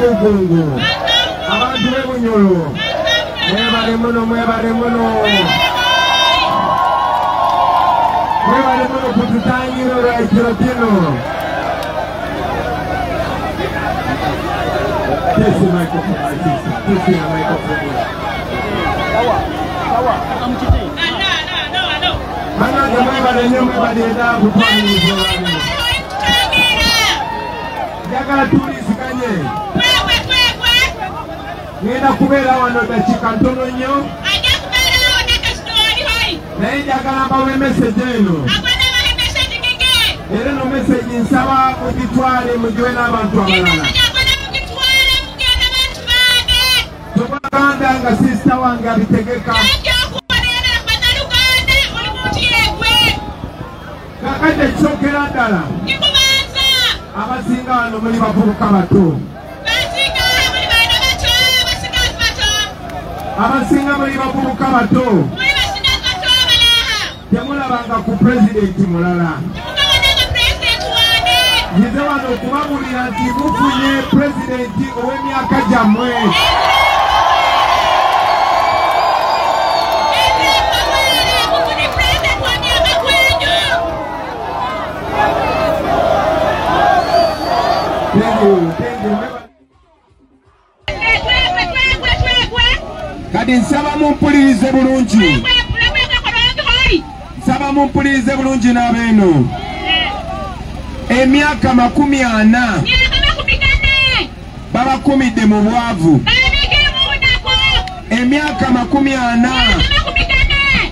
Bugungu abantu b'Ebunyoro mwebale muno mwebale muno kututangira olwekiro kino. Manage mwebale nnyo mwebale era kutwanyiriza olwaleero. Njagala tuwuliziganye. Ngenda kubeera wano dakiika ntono nnyo. Naye njagala mbawe message eno. Era eno message nsaba mugitwale mugiwe n'abantu abalala. Tubaganda nga sisita wange abitegeka. Kakati ekisookera ddala. Abasinga wano muli bavubuka bato. Abasinga muli bavubuka bato. Temulabanga ku pulezidenti mulala. Nzize wano okubabulira nti mufunye pulezidenti ow'emyaka gyammwe. Kati nsaba mumpulirize bulungi. Nsaba mumpulirize bulungi n'abeeno. Emyaka 40 babakumidde mu bwavu. Emyaka 40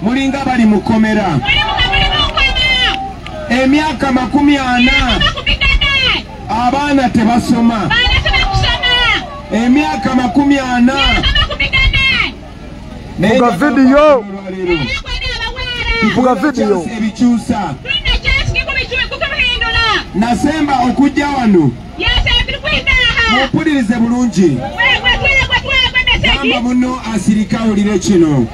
mulinga bali mu komera. Emyaka 40 abaana tebasoma. Emyaka 40 Mvuga video. Mvuga video. Ebikyusa. Nasemba okujja wano. Mumpulirize bulungi. Gamba muno asirika olire kino.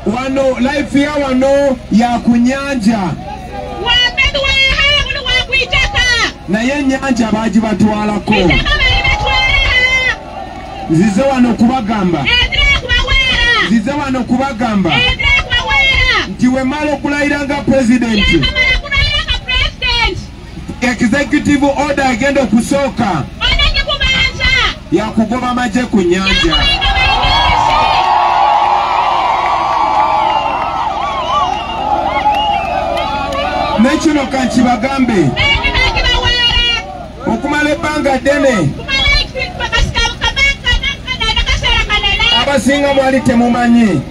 Wano life ya wano ya kunyanja. Naye nyanja bagibatwalako. Nzize wano kubagamba. Nzize wano kubagamba. Nti wemala okulayira nga president. Executive order agenda okusooka yakugoba amagye ku nyanja. Nekino kankibagambe okumala ebbanga ddene abasinga mwali temumanyi.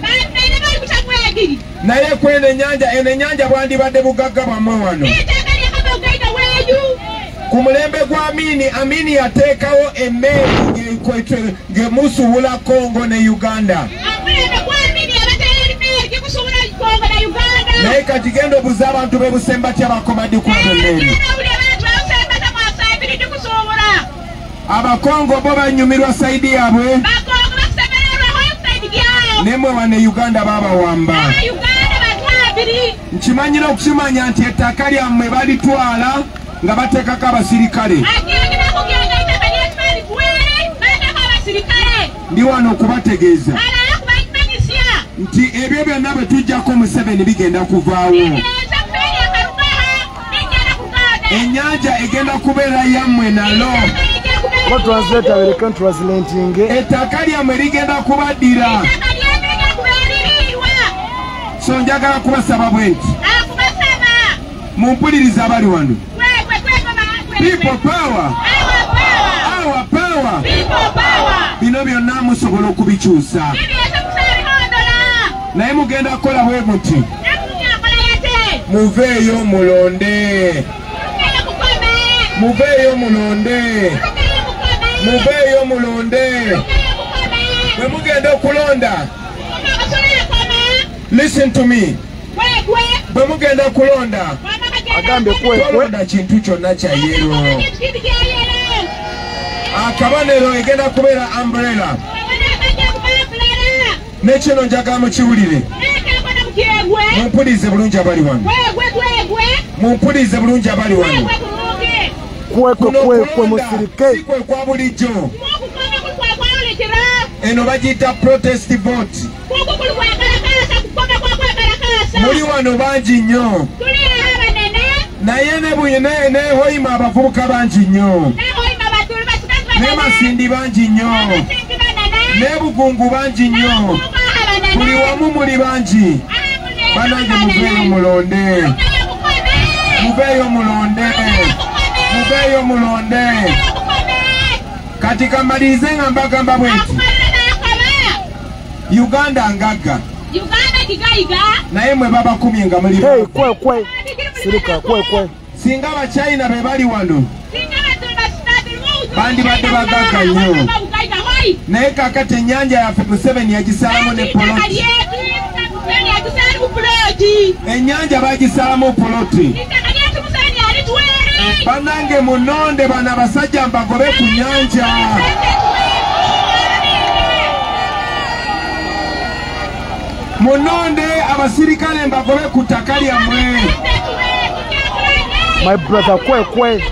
Naye kwene enyanja bwandibadde bugagga bwammwe wano. Ku mulembe gwa Amini yateekawo emmeeri gemusuubula Congo ne Uganda. Naye kati genda obuza abantu b'ebusemba tyabakomadi ku emmeeri. Abakongo bo banyumirwa saidi yaabwe. Nemwe wane Uganda babawamba. Nkimanyira okukimanya nti ettaka lyammwe balitwala nga bateekako abasirikale. Ndi wano okubategeeza nti ebyo byonna bwe tujjako Museveni bigenda kuvaawo. Ennyanja egenda kubeera yammwe nalo. Ettaka lyammwe ligenda kubaddira. So njagala kubasaba bwenti mumpulirize abali wano. People power. Our power. Bino byonna musobola okubikyusa. Naye mugenda kukola bwe muti. Muveeyo mulonde. Muveeyo mulonde. Muveeyo mulonde. Bwe mugenda okulonda. Listen to me. Bwe mugenda kulonda. Agambe kulonda kintu kyonna kya yero. Akabanero egenda kubeera umbrella. Nekino njagala mukiwulire. Mumpulirize bulungi abali wano. Mumpulirize bulungi abali wano. kwe musirike. Sikwe kwa bulijjo. Eno bagiyita protest vote. Muli wano bangi nnyo. Naye ne hoyima abavubuka bangi nnyo. Ne Masindi bangi nnyo. Ne Bugungu bangi nnyo. Buli wamu muli bangi. Banange muveeyo mulonde. Muveeyo mulonde. Muveeyo mulonde. Kati kamalirize nga mbagamba bwenti. Uganda ngagga. Naye mwe babakumye nga muli. Kwe. Sirika kwe. Singa Abachina be bali wano. Bandibadde bagagga nnyo. Naye kakati ennyanja yaffe Museveni yagisalamu ne poloti. Ennyanja bagisalamu poloti. Banange munonde bana abasajja mbagobe ku nnyanja. Munonde abasirikale mbagobe ku ttaka lyammwe. My brother kwe.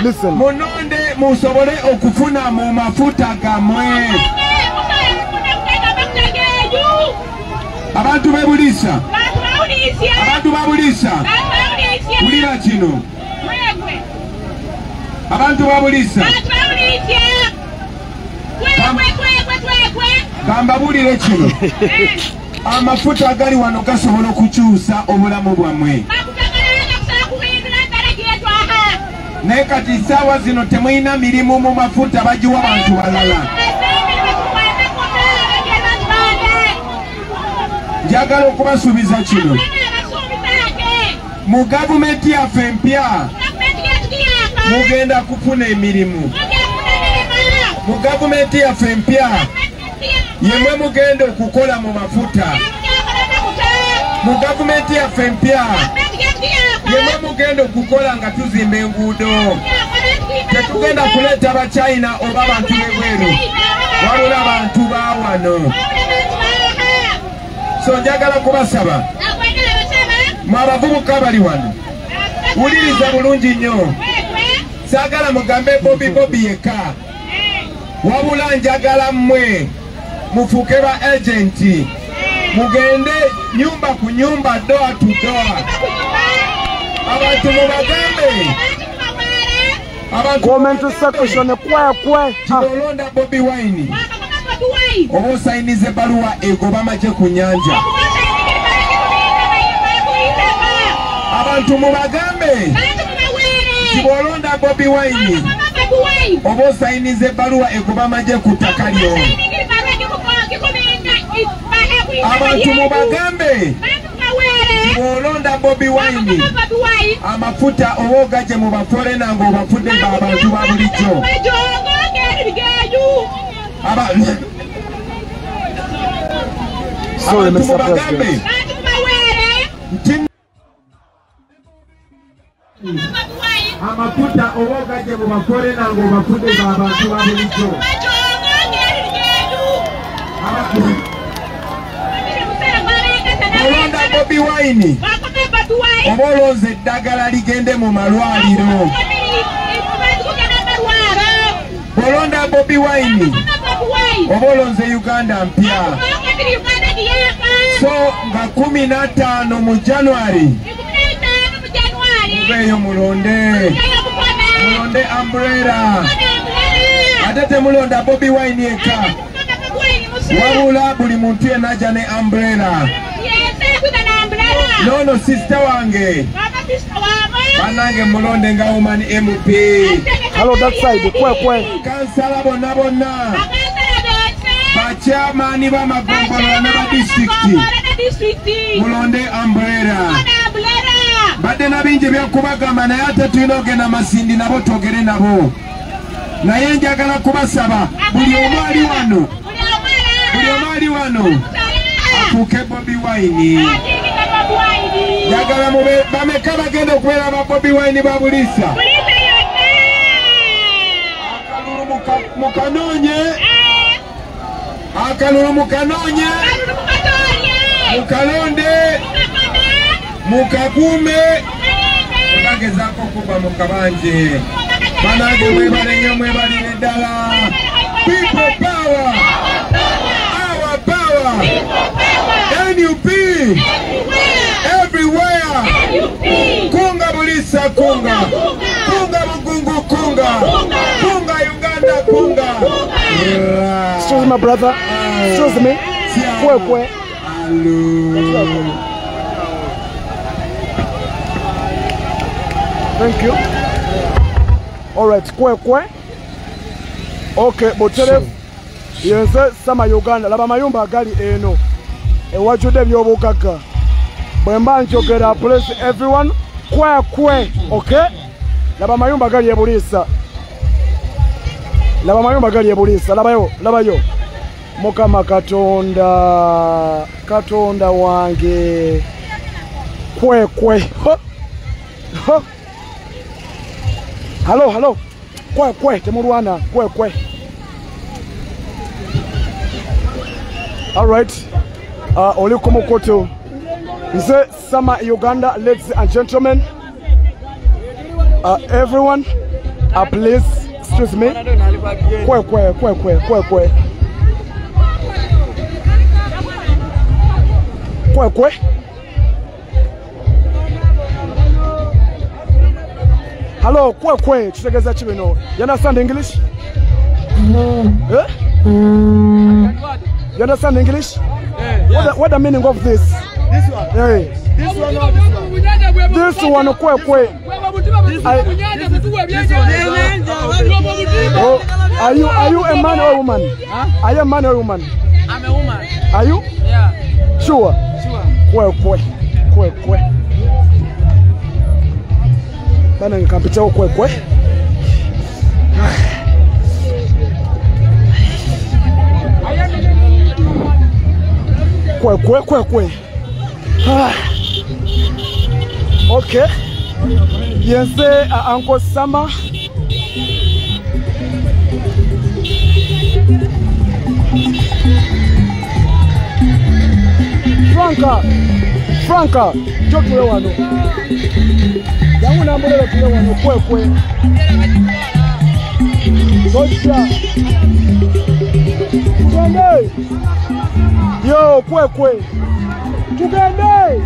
Listen. Munonde musobole okufuna mu mafuta gammwe. Abantu bebulisa. Abantu babulisa. Ulira kino. Abantu babulisa. Gamba bulire kino. Amafuta agali wano gasobola okukyusa obulamu bwammwe. Naye kati ssaawa zino temulina mirimu mu mafuta bagiwa bantu balala. Njagala okubasuubiza kino. Mu gavumenti yaffe empya mugenda kufuna emirimu. Mu gavumenti yaffe empya yemwe mugenda okukola mu mafuta. Mu gavumenti yaffe empya yemwe mugenda okukola nga tuzimba enguudo. Tetugenda kuleeta Abachina oba abantu b'ebweru, wabula abantu ba wano. So njagala kubasaba mwe abavubuka bali wano, wuliriza bulungi nnyo. Saagala mugambe Bobby yekka, wabula njagala mmwe mufuuke ba agenti, mugende nyumba ku nyumba, door to door. Abantu mubagambe. Comment section kwe. Olonda Bobi Wine. Oba osayinize ebbaluwa egoba amagye ku nnyanja. Abantu mubagambe. Olonda Bobi Wine. Oba osayinize ebbaluwa egoba amagye ku ttaka lyo. Abantu mubagambe. Olonda Bobi Wine. Amafuta oba ogaje mu baforena nga obafudde ng'abantu ba bulijjo. Sorry, Mr. President. Amafuta oba ogaje mu baforena nga obafudde ng'abantu ba bulijjo. Olonda Bobi Wine. Oba olonze eddagala ligende mu malwaliro. Olonda Bobi Wine. Oba olonze Uganda mpya. So nga 15 mu January. Muveeyo mulonde. Mulonde umbrella. Ate temulonda Bobi Wine yekka. Wabula buli muntu yenna ajja ne umbrella. No, sister wange. Banange mulonde nga woman MP. Hello, that side, kwe. Kansala bonna. Bachairman b'amagombolola n'aba district. Mulonde umbrella. Badde na bingi byakubagamba naye ate tulina ogenda Masindi nabo twogere nabo. Naye njagala kubasaba buli omu ali wano afuuke Bobi Wine. Njagala bameka bagenda okubeera ba Bobi Wine babulisa. Akalulu mukanoonye. Mukalonde. Mukakuume. Otagezaako okuva mu kabanje. Banage mwebale nnyo mwebalire ddala. People power. Our power. NUP. Everywhere. Kunga Bulisa kunga. Kunga Mugungu kunga. Kunga Uganda kunga. Excuse me, brother. Excuse me. Kwe. Thank you. All right, kwe. Okay, Botere. Yense sama Uganda. Laba mayumba gali eno. Ewajude byobukaka. Bwemba njogera please everyone. Kwe. Okay? Laba mayumba gali ebulisa. Laba mayumba gali ebulisa. Labayo. Mukama Katonda wange. Kwe. Hello. Kwe. Temurwana. Kwe. All right. Oli kumukoto. Nze Sama Uganda, ladies and gentlemen. Everyone, please, excuse me. Kwe. Hello, kwe. Chitegeza chibino. You understand English? Eh? You understand English? What the meaning of this? This one. Hey. This one. This one, kwe. Are you a man or a woman? Huh? Are you a man or a woman? I'm a woman. Are you? Yeah. Sure. Kwe. Bana nikampita kwe. Kwe. Okay. Yense Uncle Sama. Franca, jokule wano. Yangu nambulele kule wano kwe. Tosha. Tugende. Yo kwe. Tugende.